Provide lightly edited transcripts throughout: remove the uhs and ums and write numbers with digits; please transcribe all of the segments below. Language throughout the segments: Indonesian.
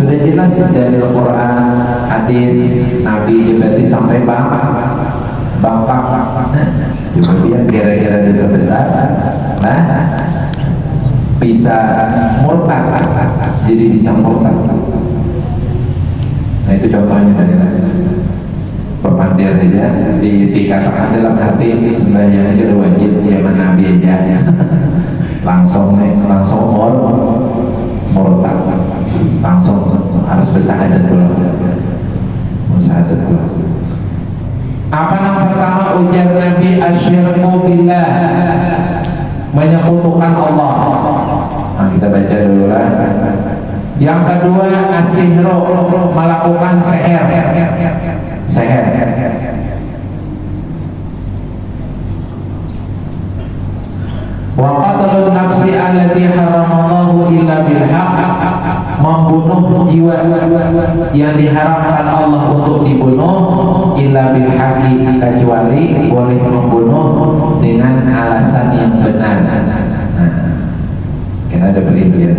sudah jelas dari Al-Quran, hadis, Nabi, berarti sampai bangpak. Cuma dia gara-gara dosa besar, nah bisa murtad, jadi bisa murtad. Nah itu contohnya dari pemandir aja dikatakan dalam hati sembahyang aja udah wajib, zaman Nabi aja langsung murtad, langsung harus bersahadat dulu. Apa yang pertama ujar Nabi, asyirku billah, menyekutukan Allah. Nah, kita baca dulu lah. Yang kedua asihro, melakukan seher. Wa qatlun nafsi allati haramallahu illa bil haqq, membunuh jiwa yang diharamkan Allah untuk dibunuh illa bil haqqi, kecuali boleh membunuh dengan alasan yang benar. Kita ada perincian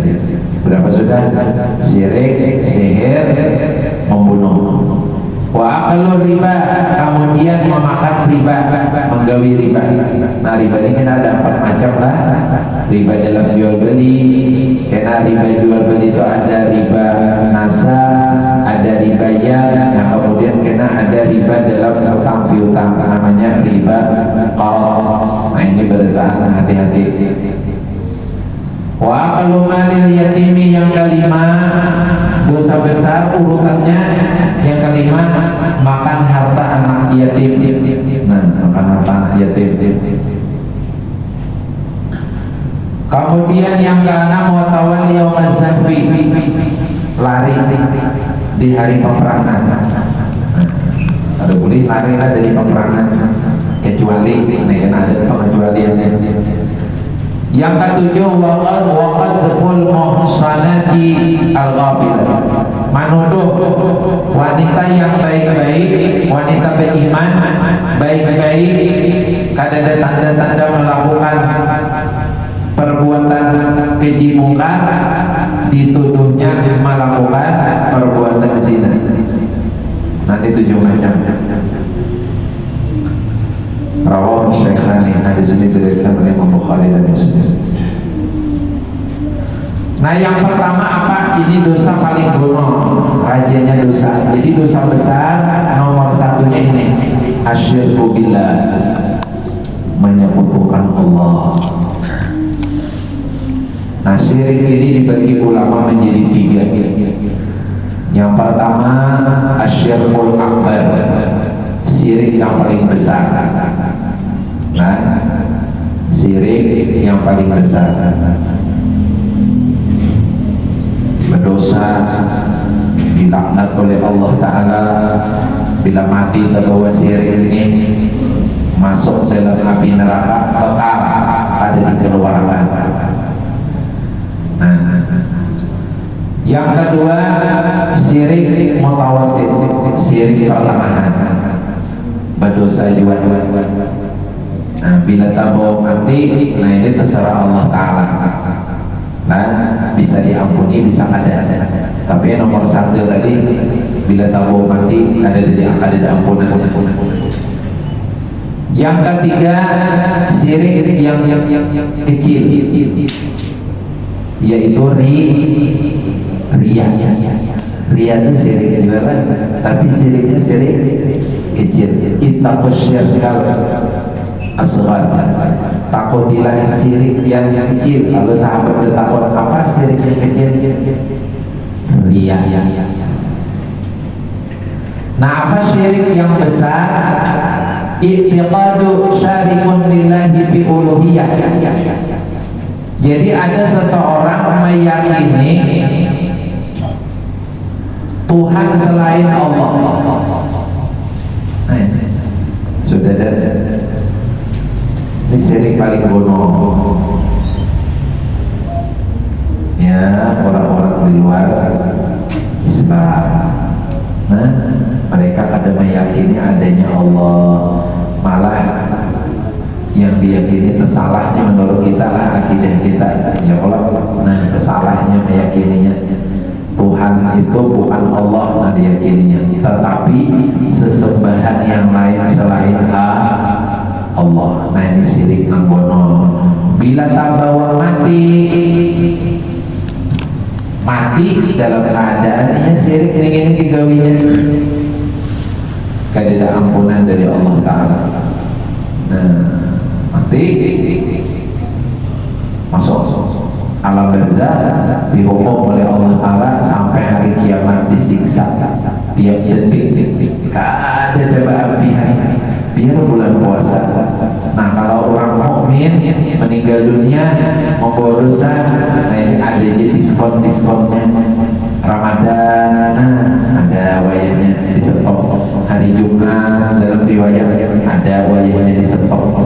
berapa sudah? Syirik, sihir, membunuh. Wa akalu riba, kemudian memakan riba, menggawi riba. Nah riba ini kan ada 4 macam lah. Riba dalam jual beli, karena riba jual beli itu ada riba nasa, ada riba ya, nah kemudian kena ada riba dalam utang piutang, namanya riba qard. Nah ini bertahan, hati-hati. Wa akalu malil yatimi, yang kelima dosa besar urutannya, yang kelima makan harta anak yatim. Nah, makan harta anak yatim. Kemudian yang keenam watawali yaumaz zahfi, lari di hari peperangan. Ada boleh lari dari peperangan, kecuali ini ada pengecualiannya. Yang ketujuh waqadful muhsanati al-ghafilah, menuduh wanita yang baik-baik, wanita beriman baik-baik, kada ada tanda-tanda melakukan perbuatan keji mungkar, dituduhnya melakukan perbuatan zina. Nanti 7 macam. Rawah Syekhani, hadis ini diriwayatkan oleh Imam Bukhari dan Muslim. Nah yang pertama apa? Ini dosa paling bono, rajanya dosa. Jadi dosa besar nomor satunya ini, asyirku billah, menyekutukan Allah. Nah syirik ini dibagi ulama menjadi 3. Yang pertama asyirkul akbar, syirik yang paling besar. Nah, syirik yang paling besar, berdosa, dilaknat oleh Allah Ta'ala. Bila mati terbawa syirik ini, masuk dalam api neraka, kekal ada dikeluarkan. Nah, yang kedua syirik mutawassit, syirik pertengahan, berdosa juga. Nah bila tabu mati, nah ini terserah Allah Ta'ala. Nah bisa diampuni, bisa ada. Tapi nomor 1 tadi, bila tabu mati ada ampunan. Yang ketiga syirik yang kecil, yaitu riya. Riya itu syirik juga, tapi syiriknya syirik kecil. Ittaqus syirkal asghar, takutilah syirik yang kecil. Lalu sahabat bertakut, apa syirik yang kecil? Riya. Nah apa syirik yang besar? I'tiqadu syarikun lillahi bi uluhiyah. Jadi ada seseorang meyakini Tuhan selain Allah. Nah, sudah ada. Ini syirik paling bono. Ya, orang-orang di luar Islam. Nah, mereka ada meyakini adanya Allah. Malah yang diyakini kesalahnya menurut kita lah akidah kita. Ya Allah, nah kesalahnya meyakininya. Tuhan itu bukan Allah, nah diyakininya, tetapi sesembahan yang lain selain Allah. Nah ini syirik nanggono. Bila tabawa mati dalam keadaannya syirik ini digawinya, kadeda ampunan dari Allah Ta'ala. Nah mati masuk alam barzah, dihukum oleh Allah Ta'ala sampai hari kiamat, disiksa tiap detik, kada ada apihan biar bulan puasa. Nah kalau orang mukmin meninggal dunia membawa dosa, nah ini ada diskon-diskonnya. Ramadan, nah ada wayahnya di stop. Hari Jumat dalam riwayat ada wayahnya di stop.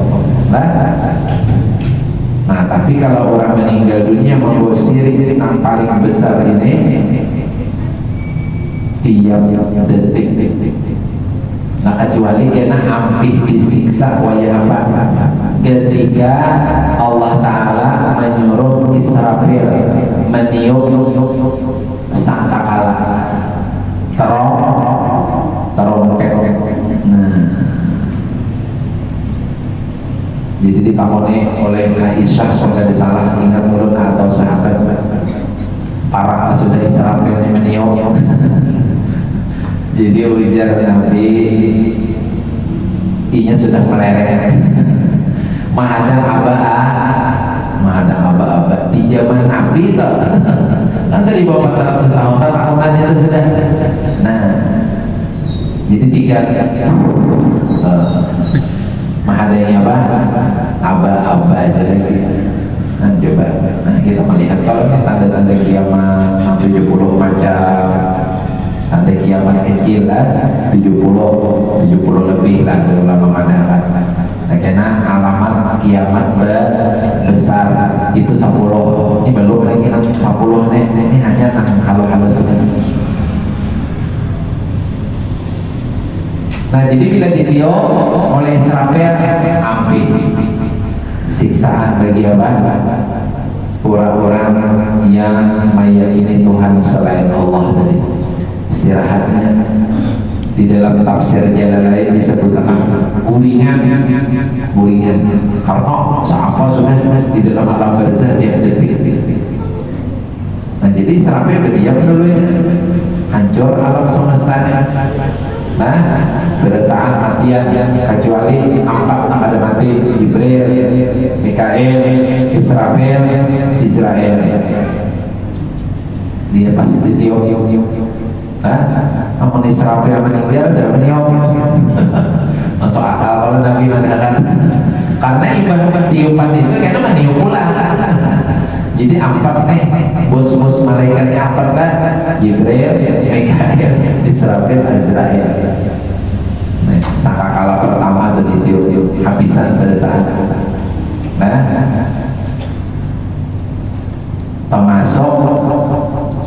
Nah tapi kalau orang meninggal dunia membawa syirik yang paling besar ini, tiap detik. Nah kecuali kena hampir disiksa wayah apa? Ketika Allah Ta'ala menyuruh Israfil meniup sangkakala terompet. Nah jadi ditakoni oleh Aisyah, kalau salah ingat mulut atau sahabat, para sudah Israfil meniup. Jadi ujar Nabi, inya sudah meleleh. Mahadang aba di zaman Nabi toh. Kan saya di bawah 400 tahunan itu sudah. Nah, jadi 3 mahadangnya aba jadi. Nah, coba. Nah, kita melihat kalau ini tanda-tanda kiamat 70 macam. Tanda kiamat kecil lah 70 lebih lah ulama mengatakan. Nah, karena alamat kiamat besar itu 10. Ini belum lagi 10 nih. Ini hanya halo-halo saja. Nah, jadi bila ditiup oleh Israfil hampir siksaan bagi apa? Orang-orang yang meyakini Tuhan selain Allah tadi. Istirahatnya di dalam tafsir Jalalain disebutkan gulingan karena siapa sudah di dalam alam barzah dia detik. Nah jadi Israfil berdiam dulu ya, hancur alam semestanya. Nah berdataan matian kecuali 4 ada mati: Jibril, Mikail, Israfil, Israel. Dia pasti ditiup. Namun Israfil meninggal, saya meniup. Masuk akal kalau Nabi mengatakan, karena ibadah tiupan itu karena meniup pula. Jadi 4 bos-bos malaikatnya 4 kan: Jibril, Mikail, Israfil, Azrail. Nah, sangkakala pertama itu ditiup, habisan selesai. Nah, termasuk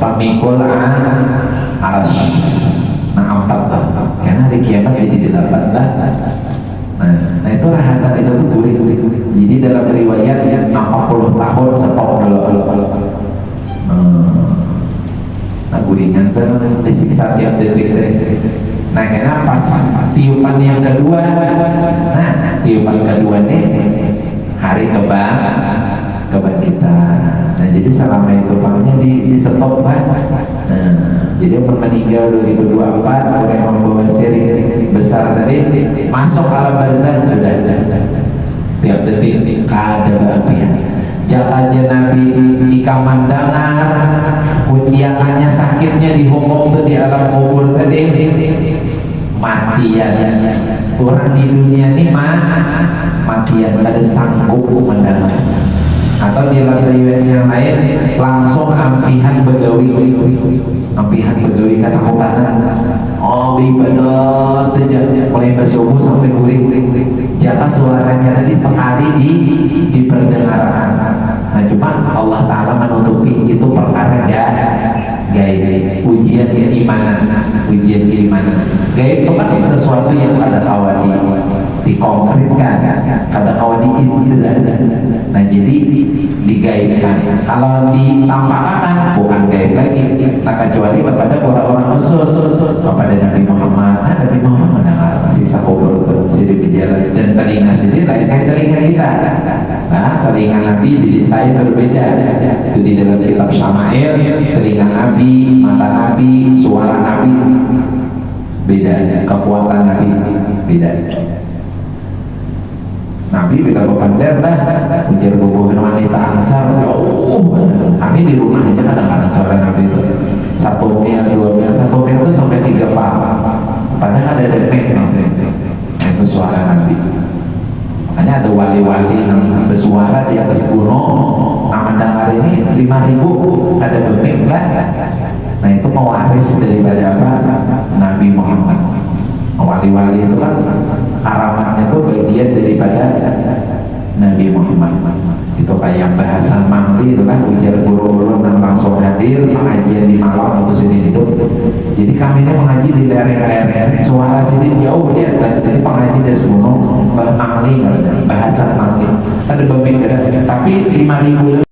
pemikul arasy. Nah 4 karena hari kiamat jadi 8 lah. Nah itu rahatan itu tuh gurih. Jadi dalam riwayat 40 tahun stop dulu. Nah guringan tuh disiksa tiap detik. Nah karena pas tiupan yang kedua, nah tiupan kedua nih hari kebangkitan. Nah jadi selama itu paknya di stop kan. Nah jadi meninggal 2024 orang yang membawa syirik besar tadi masuk alam barzah sudah tiap detik kada apian. Jaka Nabi ikamandangan ujiannya sakitnya dihukum tuh di alam kubur tadi matian. Orang di dunia ini matian kada sanggup mendengar. Atau di riwayat yang lain langsung ampihan begawi ketakutan. Oh ibadah aja mulai bersubuh sampai guring. Jika suaranya tadi sekali diperdengarkan. Nah cuma Allah Ta'ala menutupi itu perkara gaib, ujian keimanan. Gaib itu kan sesuatu yang ada kawani dikonkretkan, ada kawani indra. Nah jadi digaibkan. Kalau ditampakkan bukan gaib lagi. Nah kecuali kepada orang-orang khusus kepada Nabi Muhammad. Nabi Muhammad mendengar sisa kubur sidik berjalan, dan telinga sendiri lain kayak telinga kita. Nah telinga Nabi didesain berbeda. Itu di dalam kitab Syama'il. Telinga Nabi, mata Nabi, suara Nabi beda, kekuatan Nabi beda. Nabi bila berpandang dah ujar bubuhan wanita Ansar, kami di rumah aja kadang-kadang suara Nabi itu 1 mil, 2 mil, 1 mil itu sampai 3 padahal ada depek itu suara Nabi. Makanya ada wali-wali yang bersuara di atas gunung, nama ini 5.000 ada depek lah. Nah itu mewaris daripada apa? Nabi Muhammad. Wali-wali itu kan karamatnya itu bagian daripada Nabi Muhammad. Itu kayak bahasa Mangli itu kan ujar guru-guru yang langsung hadir pengajian di Malang atau sini hidup. Jadi kami ini mengaji di lereng-lereng, suara sini jauh di atas. Jadi pengaji di Gunung Mangli, bahasa Mangli ada berbeda. Tapi 5.000